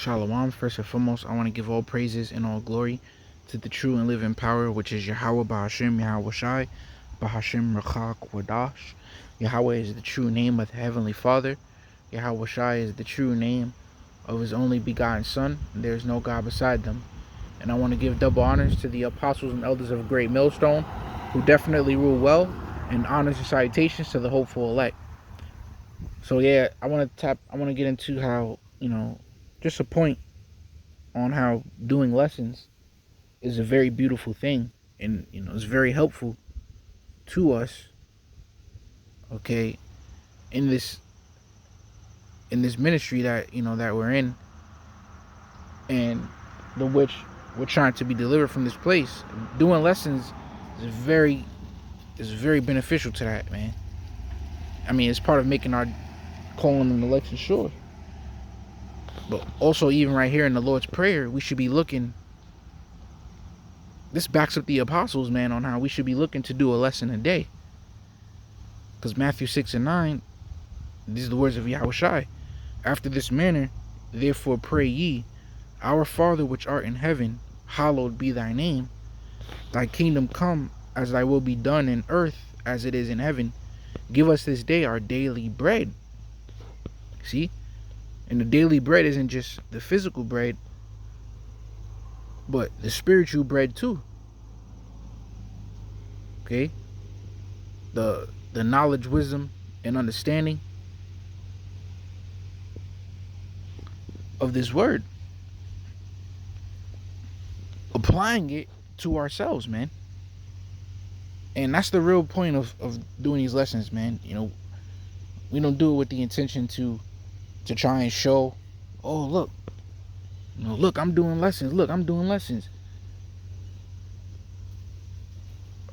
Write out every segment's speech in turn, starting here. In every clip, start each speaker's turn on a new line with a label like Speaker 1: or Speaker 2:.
Speaker 1: Shalom. First and foremost, I want to give all praises and all glory to the true and living power, which is Yahweh Bahashim Yahweh Shai, Bahashim Rachak Wadash. Yahweh is the true name of the Heavenly Father. Yahweh Shai is the true name of His only begotten Son. And there is no God beside them. And I want to give double honors to the apostles and elders of Great Millstone, who definitely rule well, and honors and salutations to the hopeful elect. So yeah, I want to get into how, just a point on how doing lessons is a very beautiful thing, and it's very helpful to us, okay, in this ministry that that we're in, and the which we're trying to be delivered from this place. Doing lessons is very beneficial to that, man. I mean, it's part of making our calling and election sure. But also, even right here in the Lord's Prayer, we should be looking. This backs up the apostles, man, on how we should be looking to do a lesson a day. Because Matthew 6:9, these are the words of Yahweh Shai. After this manner, therefore pray ye, Our Father which art in heaven, hallowed be thy name. Thy kingdom come, as thy will be done in earth as it is in heaven. Give us this day our daily bread. See? And the daily bread isn't just the physical bread, but the spiritual bread too. Okay? The knowledge, wisdom, and understanding of this word. Applying it to ourselves, man. And that's the real point of doing these lessons, man. We don't do it with the intention to try and show, oh, look, look, I'm doing lessons. Look, I'm doing lessons.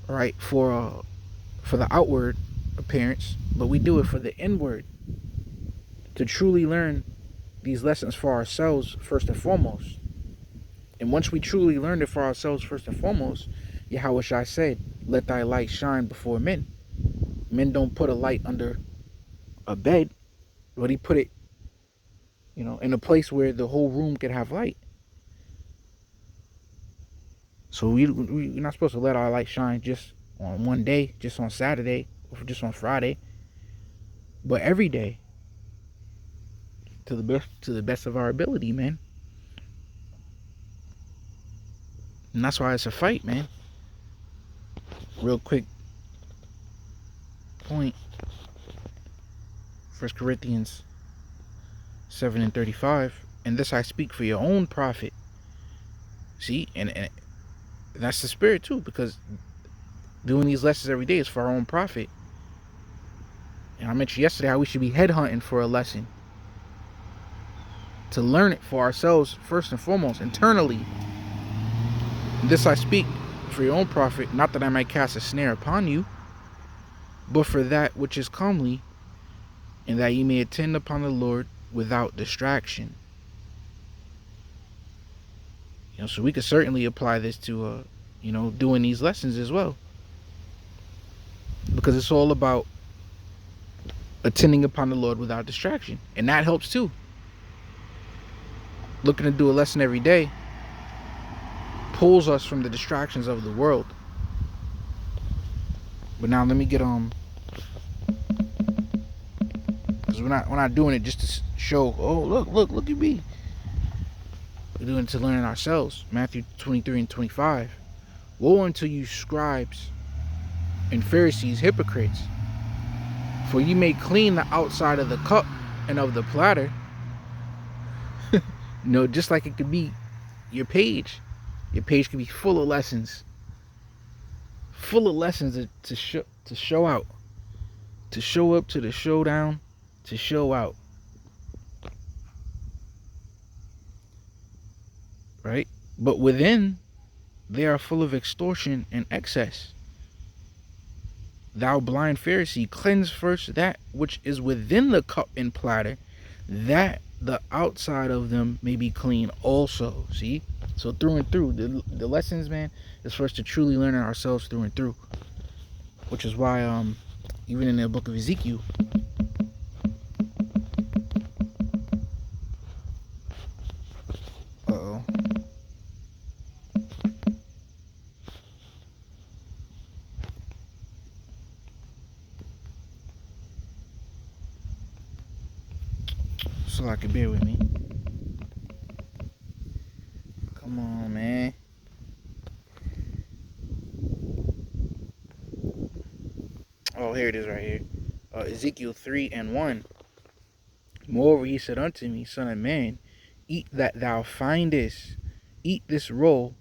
Speaker 1: Right? For the outward appearance, but we do it for the inward, to truly learn these lessons for ourselves first and foremost. And once we truly learn it for ourselves first and foremost, Yahweh Shai said, let thy light shine before men. Men don't put a light under a bed, but He put it, in a place where the whole room could have light. So we're not supposed to let our light shine just on one day, just on Saturday, or just on Friday, but every day, to the best of our ability, man. And that's why it's a fight, man. Real quick point. 1 Corinthians 7:35. And this I speak for your own profit. See, and that's the spirit too, because doing these lessons every day is for our own profit. And I mentioned yesterday how we should be headhunting for a lesson, to learn it for ourselves first and foremost, internally. And this I speak for your own profit, not that I might cast a snare upon you, but for that which is comely, and that ye may attend upon the Lord without distraction. So we could certainly apply this to, doing these lessons as well, because it's all about attending upon the Lord without distraction, and that helps too. Looking to do a lesson every day pulls us from the distractions of the world. But now let me get because we're not doing it just to show, oh, look at me. We're doing it to learn ourselves. Matthew 23:25. Woe unto you, scribes and Pharisees, hypocrites, for ye may clean the outside of the cup and of the platter. Just like it could be your page. Your page could be full of lessons. Full of lessons to show out. To show up to the showdown. To show out. Right? But within, they are full of extortion and excess. Thou blind Pharisee, cleanse first that which is within the cup and platter, that the outside of them may be clean also. See? So through and through, the lessons, man, is for us to truly learn it ourselves through and through. Which is why, even in the book of Ezekiel, So I can bear with me. Come on, man. Oh, here it is right here. Ezekiel 3:1. Moreover, he said unto me, Son of man, eat that thou findest, eat this roll,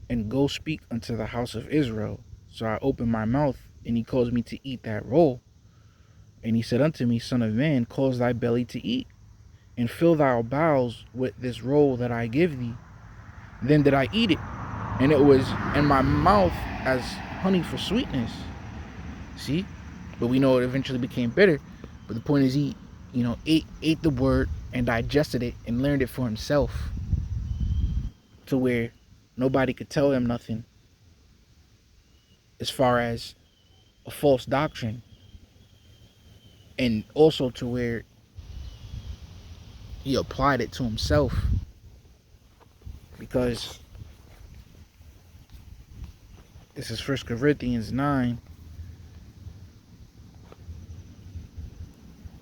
Speaker 1: and go speak unto the house of Israel. So I opened my mouth, and he caused me to eat that roll. And he said unto me, Son of man, cause thy belly to eat, and fill thy bowels with this roll that I give thee. Then did I eat it, and it was in my mouth as honey for sweetness. See? But we know it eventually became bitter. But the point is he, ate the word and digested it and learned it for himself, to where nobody could tell him nothing as far as a false doctrine. And also to where he applied it to himself. Because this is 1 Corinthians 9.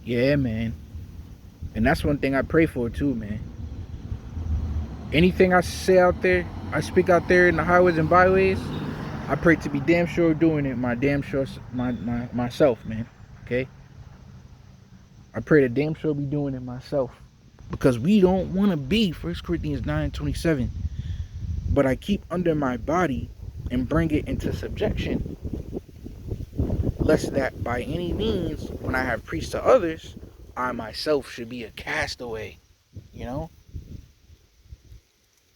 Speaker 1: Yeah, man. And that's one thing I pray for too, man. Anything I say out there, I speak out there in the highways and byways, I pray to be damn sure doing it myself, man. Okay? I pray to damn sure be doing it myself. Because we don't want to be 1 Corinthians 9:27. But I keep under my body and bring it into subjection, lest that by any means, when I have preached to others, I myself should be a castaway. You know?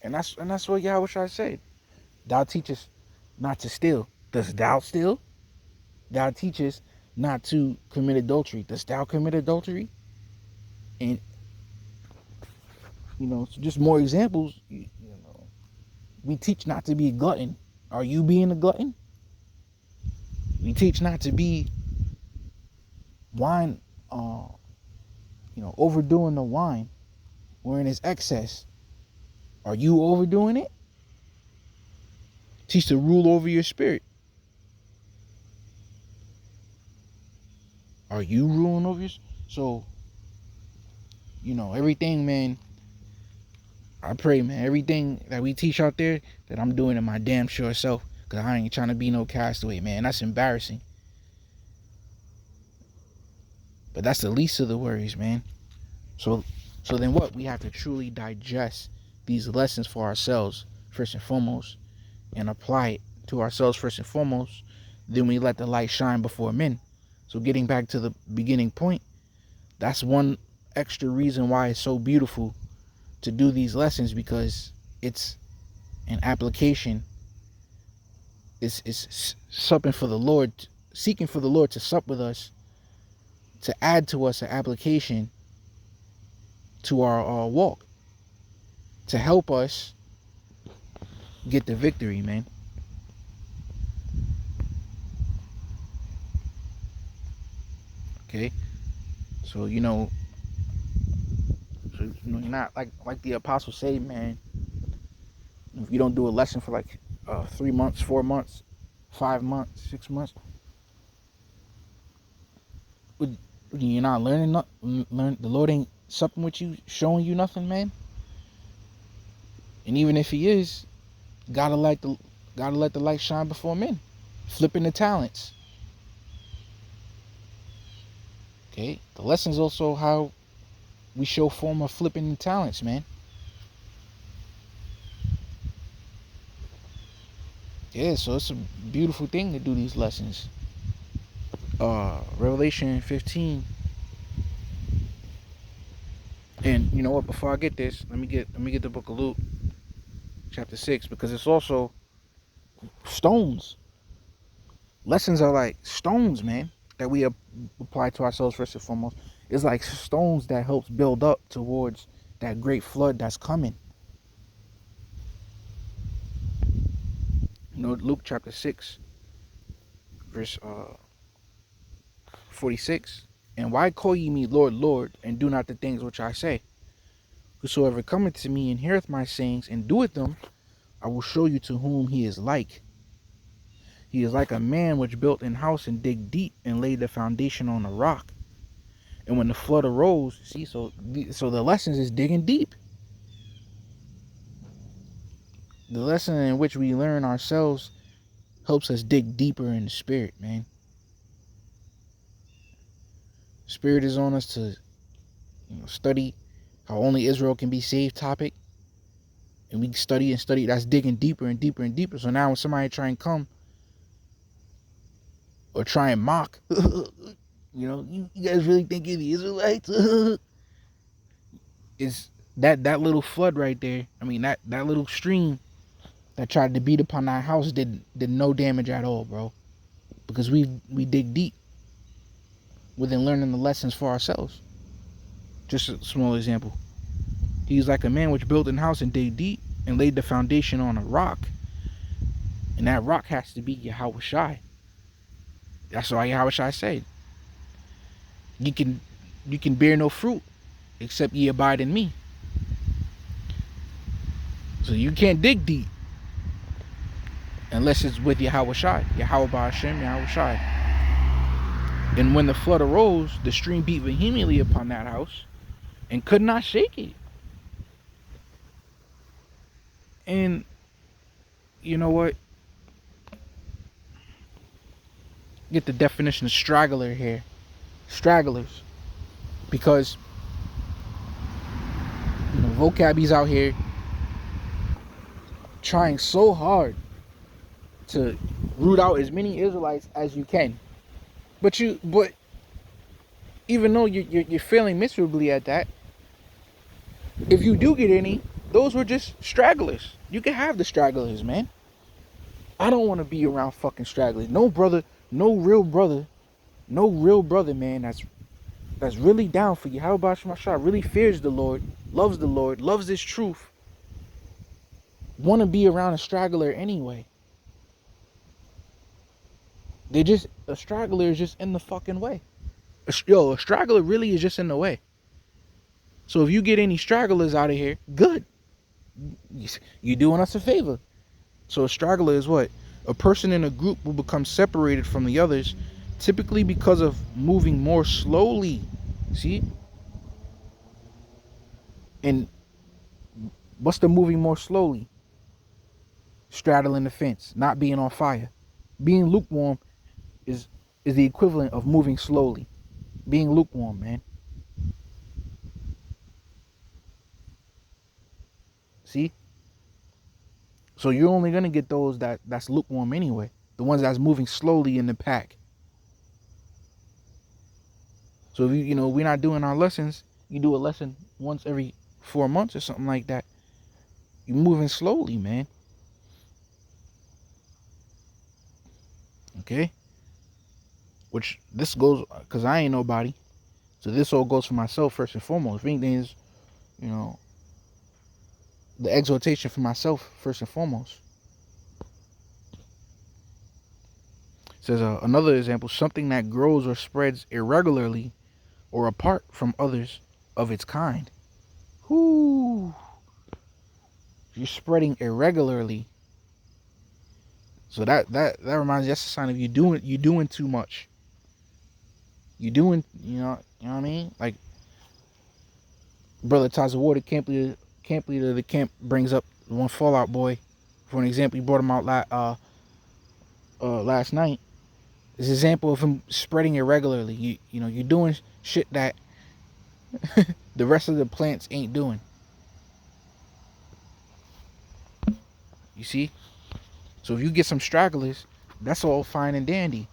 Speaker 1: And that's what Yahweh said. Thou teachest not to steal. Dost thou steal? Thou teachest not to commit adultery. Dost thou commit adultery? And so just more examples. We teach not to be a glutton. Are you being a glutton? We teach not to be wine, overdoing the wine, wherein is excess. Are you overdoing it? Teach to rule over your spirit. Are you ruling over your? So, everything, man. I pray, man, everything that we teach out there, that I'm doing it my damn sure self. Because I ain't trying to be no castaway, man. That's embarrassing. But that's the least of the worries, man. So then what? We have to truly digest these lessons for ourselves, first and foremost, and apply it to ourselves first and foremost. Then we let the light shine before men. So getting back to the beginning point, that's one extra reason why it's so beautiful to do these lessons, because it's an application. It's supping for the Lord, seeking for the Lord to sup with us, to add to us an application to our walk, to help us get the victory, man. Okay, so you're not like the apostle say, man. If you don't do a lesson for like 3 months, 4 months, 5 months, 6 months, you're not learning. The Lord ain't supping with you, showing you nothing, man. And even if He is, gotta let the light shine before men. Flipping the talents. Okay, the lesson's also how we show form of flipping the talents, man. Yeah, so it's a beautiful thing to do these lessons. Revelation 15. And you know what? Before I get this, let me get the book of Luke, chapter 6, because it's also stones. Lessons are like stones, man, that we apply to ourselves first and foremost. It's like stones that helps build up towards that great flood that's coming. Luke chapter 6, verse 46. And why call ye me Lord, Lord, and do not the things which I say? Whosoever cometh to me and heareth my sayings and doeth them, I will show you to whom he is like. He is like a man which built an house and digged deep and laid the foundation on a rock. And when the flood arose, see, so the lessons is digging deep. The lesson in which we learn ourselves helps us dig deeper in the spirit, man. Spirit is on us to study how only Israel can be saved topic. And we study and study. That's digging deeper and deeper and deeper. So now when somebody try and come or try and mock, you guys really think you're the Israelites? Is that little flood right there? I mean, that little stream that tried to beat upon our house did no damage at all, bro. Because we dig deep within learning the lessons for ourselves. Just a small example. He's like a man which built an house and dig deep and laid the foundation on a rock. And that rock has to be Yahweh Shai. That's why Yahweh Shai said, you can bear no fruit except ye abide in me. So you can't dig deep unless it's with Yahweh Shai, Yahweh Ba'ashem, Yahweh Shai. And when the flood arose, the stream beat vehemently upon that house and could not shake it. And you know what? Get the definition of straggler here. Stragglers. Because vocab's out here trying so hard to root out as many Israelites as you can. But even though you're failing miserably at that, if you do get any, those were just stragglers. You can have the stragglers, man. I don't want to be around fucking stragglers. No brother, no real brother, man, that's really down for you. How about Shemashah? Really fears the Lord, loves this truth. Want to be around a straggler anyway. A straggler is just in the fucking way. A straggler really is just in the way. So if you get any stragglers out of here, good. You're doing us a favor. So a straggler is what? A person in a group will become separated from the others, typically because of moving more slowly. See? And what's the moving more slowly? Straddling the fence, not being on fire. Being lukewarm is the equivalent of moving slowly. Being lukewarm, man. See? So you're only going to get those that's lukewarm anyway. The ones that's moving slowly in the pack. So if we're not doing our lessons, you do a lesson once every 4 months or something like that. You're moving slowly, man. Okay? Which this goes, because I ain't nobody. So this all goes for myself first and foremost. If anything is, the exhortation for myself first and foremost. It says another example, something that grows or spreads irregularly or apart from others of its kind. Whoo! You're spreading irregularly. So that reminds me, that's a sign of you doing too much. You doing, you know what I mean? Like Brother Tazawar, camp leader of the camp, brings up one Fallout boy. For an example, he brought him out last night. It's an example of him spreading irregularly. You're doing shit that the rest of the plants ain't doing. You see? So if you get some stragglers, that's all fine and dandy.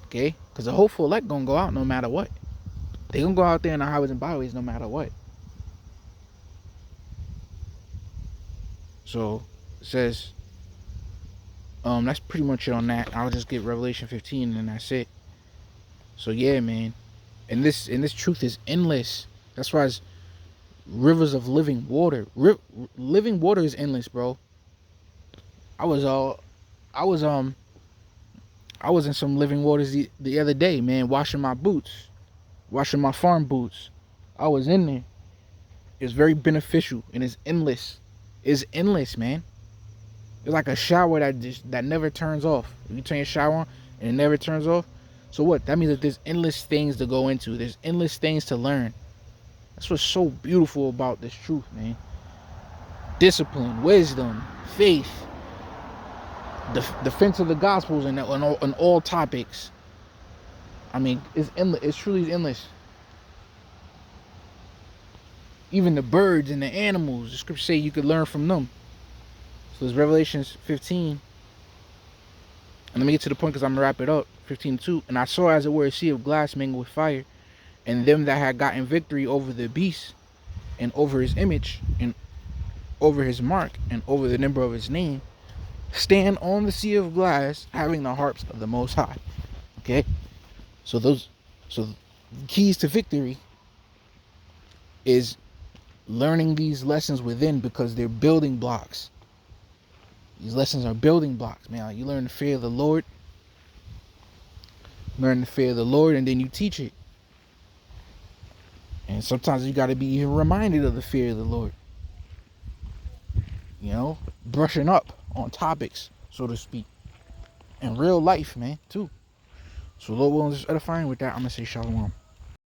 Speaker 1: Okay? Because the hopeful elect gonna go out no matter what. They gonna go out there in the highways and byways no matter what. So it says, that's pretty much it on that. I'll just get Revelation 15 and that's it. So yeah, man. And this truth is endless. That's why it's rivers of living water. Living water is endless, bro. I was in some living waters the other day, man, washing my farm boots. I was in there. It's very beneficial and it's endless. It's endless, man. It's like a shower that never turns off. If you turn your shower on, and it never turns off. So what? That means that there's endless things to go into. There's endless things to learn. That's what's so beautiful about this truth, man. Discipline, wisdom, faith, defense of the gospels, and on all topics. I mean, it's endless. It's truly endless. Even the birds and the animals, the scriptures say you could learn from them. So it's Revelations 15. And let me get to the point because I'm going to wrap it up. 15:2. And I saw as it were a sea of glass mingled with fire, and them that had gotten victory over the beast, and over his image, and over his mark, and over the number of his name, stand on the sea of glass, having the harps of the Most High. Okay? So the keys to victory is learning these lessons within, because they're building blocks. These lessons are building blocks, man. You learn the fear of the Lord. Learn the fear of the Lord, and then you teach it. And sometimes you got to be even reminded of the fear of the Lord. You know, brushing up on topics, so to speak. In real life, man, too. So Lord willing, just edifying with that, I'm going to say shalom.